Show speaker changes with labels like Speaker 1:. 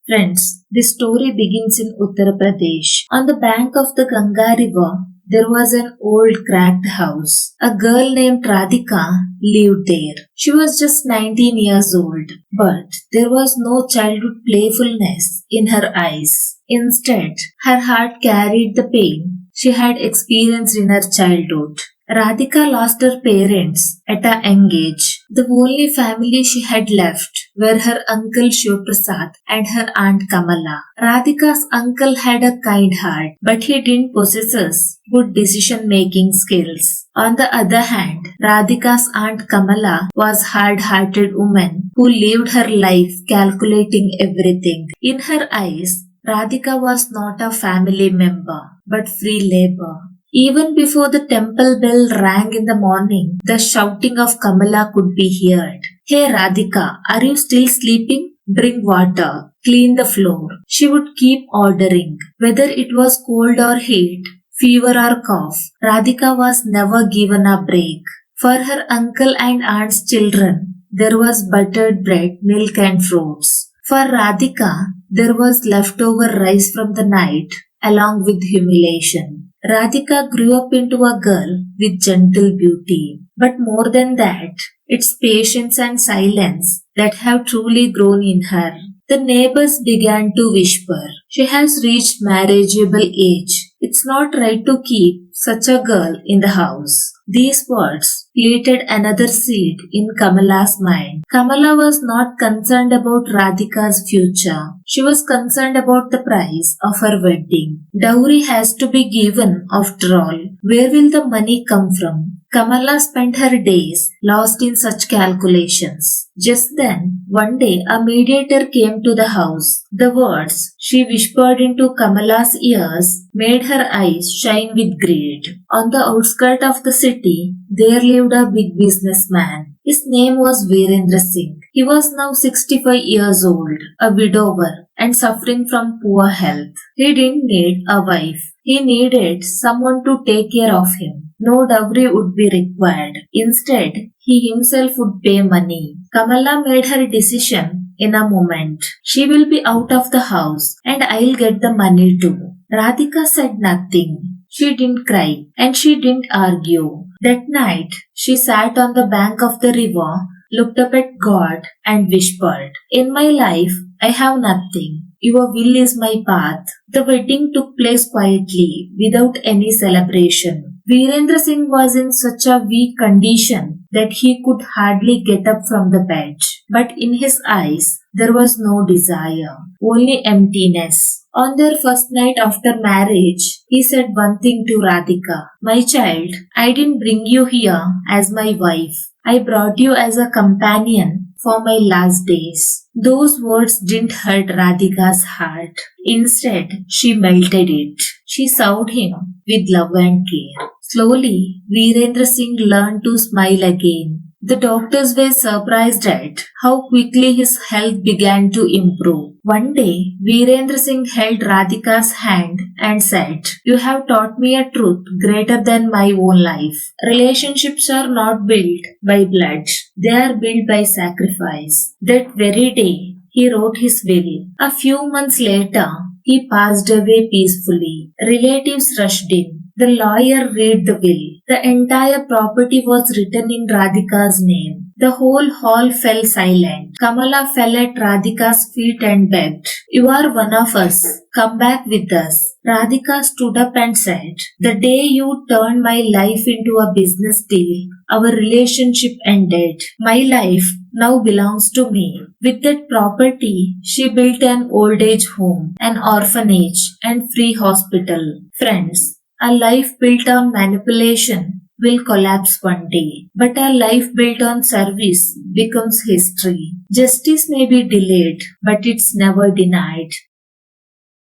Speaker 1: Friends, this story begins in Uttar Pradesh. On the bank of the Ganga River, there was an old cracked house. A girl named Radhika lived there. She was just 19 years old, but there was no childhood playfulness in her eyes. Instead, her heart carried the pain she had experienced in her childhood. Radhika lost her parents at a young age. The only family she had left were her uncle Shiv Prasad and her aunt Kamala. Radhika's uncle had a kind heart, but he didn't possess good decision-making skills. On the other hand, Radhika's aunt Kamala was a hard-hearted woman who lived her life calculating everything. In her eyes, Radhika was not a family member, but free labor. Even before the temple bell rang in the morning, the shouting of Kamala could be heard. Hey Radhika, are you still sleeping? Bring water, clean the floor. She would keep ordering. Whether it was cold or heat, fever or cough, Radhika was never given a break. For her uncle and aunt's children, there was buttered bread, milk and fruits. For Radhika, there was leftover rice from the night, along with humiliation. Radhika grew up into a girl with gentle beauty. But more than that, it's patience and silence that have truly grown in her. The neighbors began to whisper, "She has reached marriageable age. It's not right to keep such a girl in the house." These words planted another seed in Kamala's mind. Kamala was not concerned about Radhika's future. She was concerned about the price of her wedding. Dowry has to be given after all. Where will the money come from? Kamala spent her days lost in such calculations. Just then, one day a mediator came to the house. The words she whispered into Kamala's ears made her eyes shine with greed. On the outskirts of the city, there lived a big businessman. His name was Virendra Singh. He was now 65 years old, a widower, and suffering from poor health. He didn't need a wife. He needed someone to take care of him. No dowry would be required. Instead, he himself would pay money. Kamala made her decision in a moment. She will be out of the house and I'll get the money too. Radhika said nothing. She didn't cry and she didn't argue. That night, she sat on the bank of the river, looked up at God and whispered, "In my life, I have nothing. Your will is my path." The wedding took place quietly, without any celebration. Virendra Singh was in such a weak condition that he could hardly get up from the bed. But in his eyes, there was no desire, only emptiness. On their first night after marriage, he said one thing to Radhika, "My child, I didn't bring you here as my wife. I brought you as a companion for my last days." Those words didn't hurt Radhika's heart. Instead, she melted it. She served him with love and care. Slowly, Virendra Singh learned to smile again. The doctors were surprised at how quickly his health began to improve. One day, Virendra Singh held Radhika's hand and said, "You have taught me a truth greater than my own life. Relationships are not built by blood. They are built by sacrifice." That very day, he wrote his will. A few months later, he passed away peacefully. Relatives rushed in. The lawyer read the will. The entire property was written in Radhika's name. The whole hall fell silent. Kamala fell at Radhika's feet and begged, "You are one of us. Come back with us." Radhika stood up and said, "The day you turned my life into a business deal, our relationship ended. My life now belongs to me." With that property, she built an old age home, an orphanage, and free hospital. Friends, a life built on manipulation will collapse one day, but a life built on service becomes history. Justice may be delayed, but it's never denied.